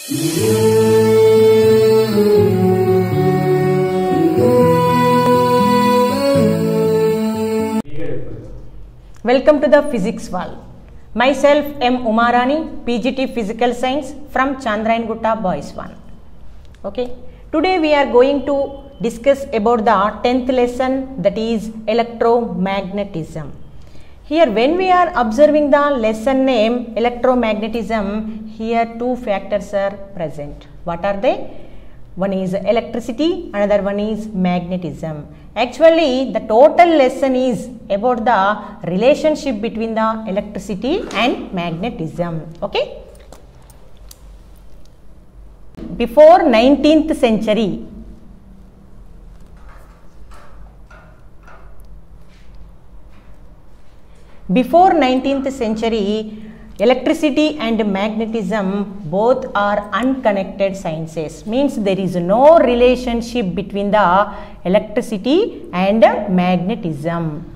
Welcome to the Physics Wall. Myself M. Umarani, PGT Physical Science from Chandrayana-Gutta Boys 1. Okay. Today we are going to discuss about the 10th lesson, that is electromagnetism. Here when we are observing the lesson name electromagnetism, here two factors are present. What are they? One is electricity, another one is magnetism. Actually, the total lesson is about the relationship between the electricity and magnetism. Okay. Before 19th century, electricity and magnetism both are unconnected sciences. Means there is no relationship between the electricity and magnetism.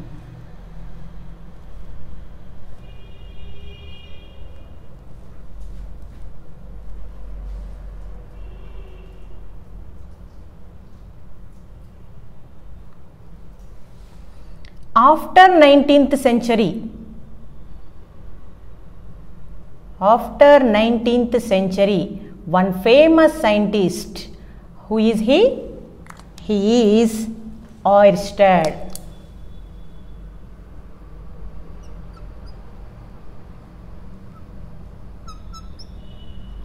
After 19th century, one famous scientist, who is he? He is Oersted.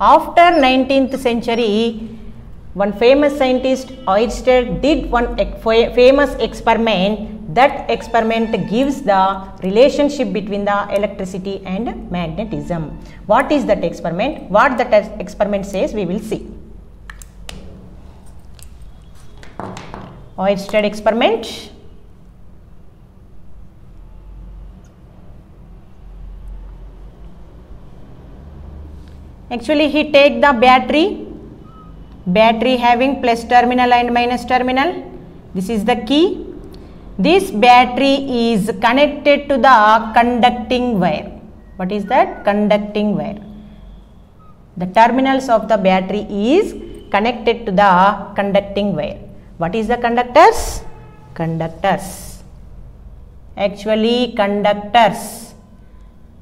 After 19th century, one famous scientist Oersted did one famous experiment. That experiment gives the relationship between the electricity and magnetism. What is that experiment? What that experiment says, we will see. Oersted experiment. Actually, he take the battery having plus terminal and minus terminal. This is the key. This battery is connected to the conducting wire. What is that? Conducting wire. The terminals of the battery is connected to the conducting wire. What is the conductors? Conductors. Actually, conductors.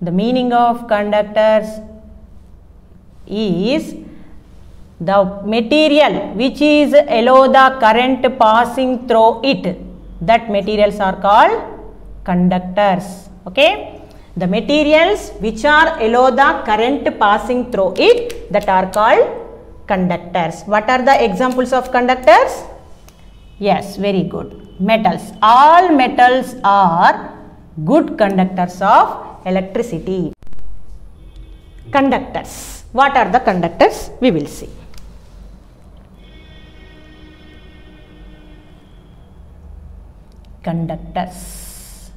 The meaning of conductors is the material which is allow the current passing through it. That materials are called conductors. Okay. The materials which are allow the current passing through it, that are called conductors. What are the examples of conductors? Yes, very good. Metals. All metals are good conductors of electricity. Conductors. What are the conductors? We will see. Conductors.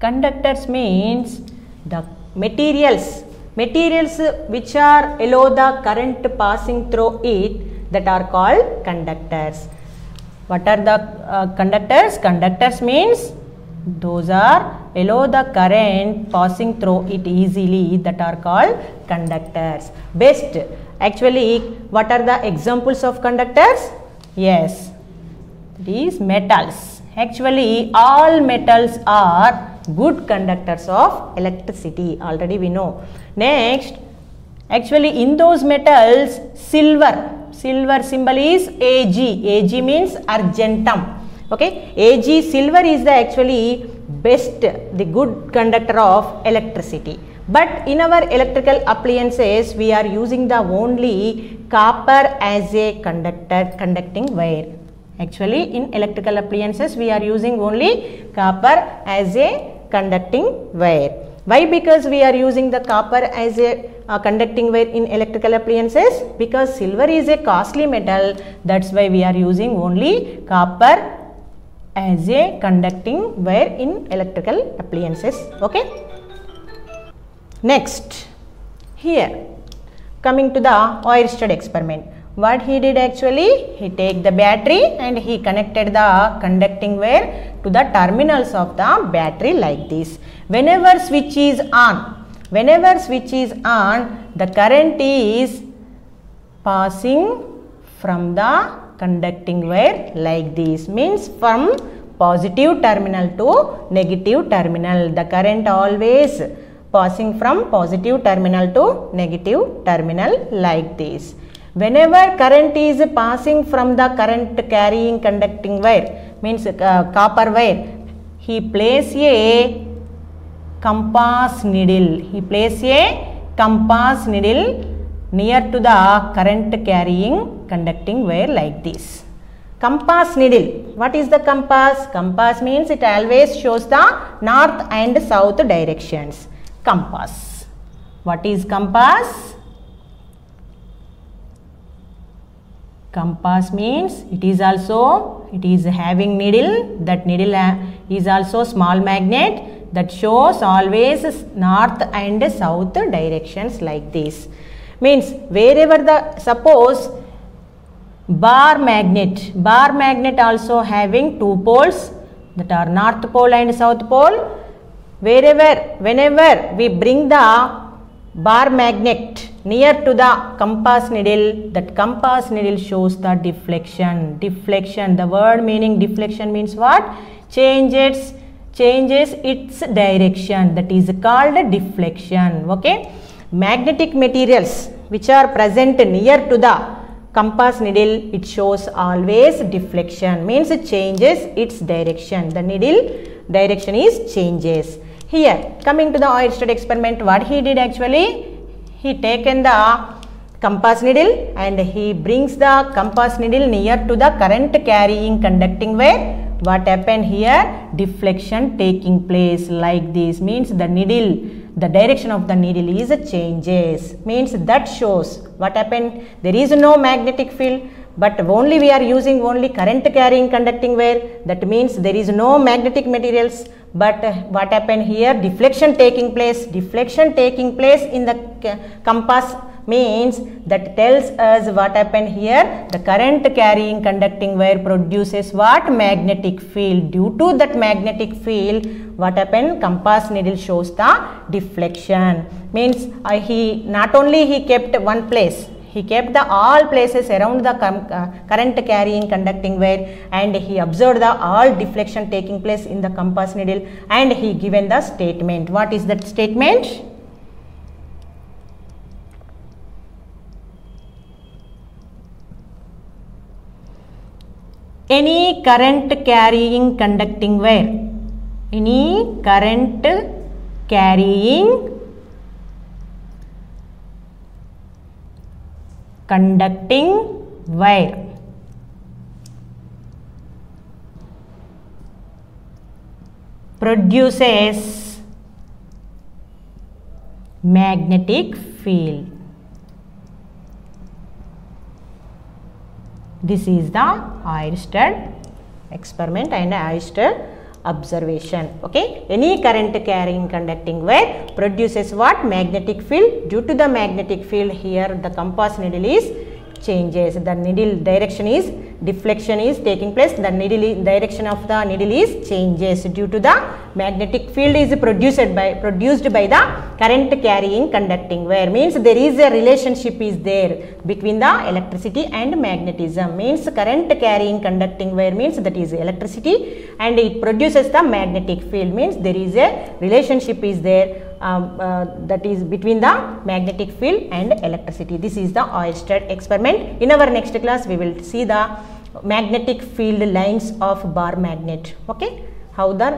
Conductors means the materials which are allow the current passing through it, that are called conductors. What are the conductors? Conductors means those are allow the current passing through it easily, that are called conductors. Best. Actually, what are the examples of conductors? Yes, these metals. Actually, all metals are good conductors of electricity. Already we know. Next, actually in those metals, silver symbol is Ag. Ag means argentum. Okay. Ag, silver is the actually best, the good conductor of electricity. But in our electrical appliances, we are using the only copper as a conducting wire. Actually, in electrical appliances, we are using only copper as a conducting wire. Why? Because we are using the copper as a conducting wire in electrical appliances? Because silver is a costly metal. That's why we are using only copper as a conducting wire in electrical appliances. Okay. Next, here coming to the Oersted experiment. What he did actually, he take the battery and he connected the conducting wire to the terminals of the battery like this. Whenever switch is on, the current is passing from the conducting wire like this, means from positive terminal to negative terminal. The current always passing from positive terminal to negative terminal like this. Whenever current is passing from the current carrying conducting wire, means copper wire, he place a compass needle. He place a compass needle near to the current carrying conducting wire like this. Compass needle. What is the compass? Compass means it always shows the north and south directions. Compass. What is compass? Compass means it is having needle. That needle is also small magnet that shows always north and south directions like this. Means wherever the, suppose bar magnet also having two poles, that are north pole and south pole. Whenever we bring the bar magnet near to the compass needle, that compass needle shows the deflection. The word meaning deflection means what? Changes its direction. That is called deflection. Okay. Magnetic materials which are present near to the compass needle, it shows always deflection, means it changes its direction. The needle direction is changes. Here, coming to the Oersted experiment, what he did actually, he taken the compass needle and he brings the compass needle near to the current carrying conducting wire. What happened here? Deflection taking place like this, means the needle, the direction of the needle is changes, means that shows what happened. There is no magnetic field, but only we are using only current carrying conducting wire. That means there is no magnetic materials, but what happened here? Deflection taking place. Deflection taking place in the compass means that tells us what happened here. The current carrying conducting wire produces what? Magnetic field. Due to that magnetic field, what happened? Compass needle shows the deflection. Means he not only he kept one place, he kept the all places around the current carrying conducting wire, and he observed the all deflection taking place in the compass needle, and he given the statement. What is that statement? Any current carrying conducting wire, any current carrying conducting wire produces magnetic field. This is the Oersted experiment and Oersted observation. Okay, any current carrying conducting wire produces what? Magnetic field. Due to the magnetic field, here the compass needle is changes. The needle direction is, deflection is taking place. The needle direction of the needle is changes due to the magnetic field is produced by the current carrying conducting wire. Means there is a relationship is there between the electricity and magnetism. Means current carrying conducting wire means that is electricity, and it produces the magnetic field. Means there is a relationship is there that is between the magnetic field and electricity. This is the Oersted experiment. In our next class, we will see the magnetic field lines of bar magnet. Okay, how the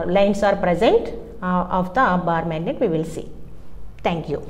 lines are present of the bar magnet we will see. Thank you.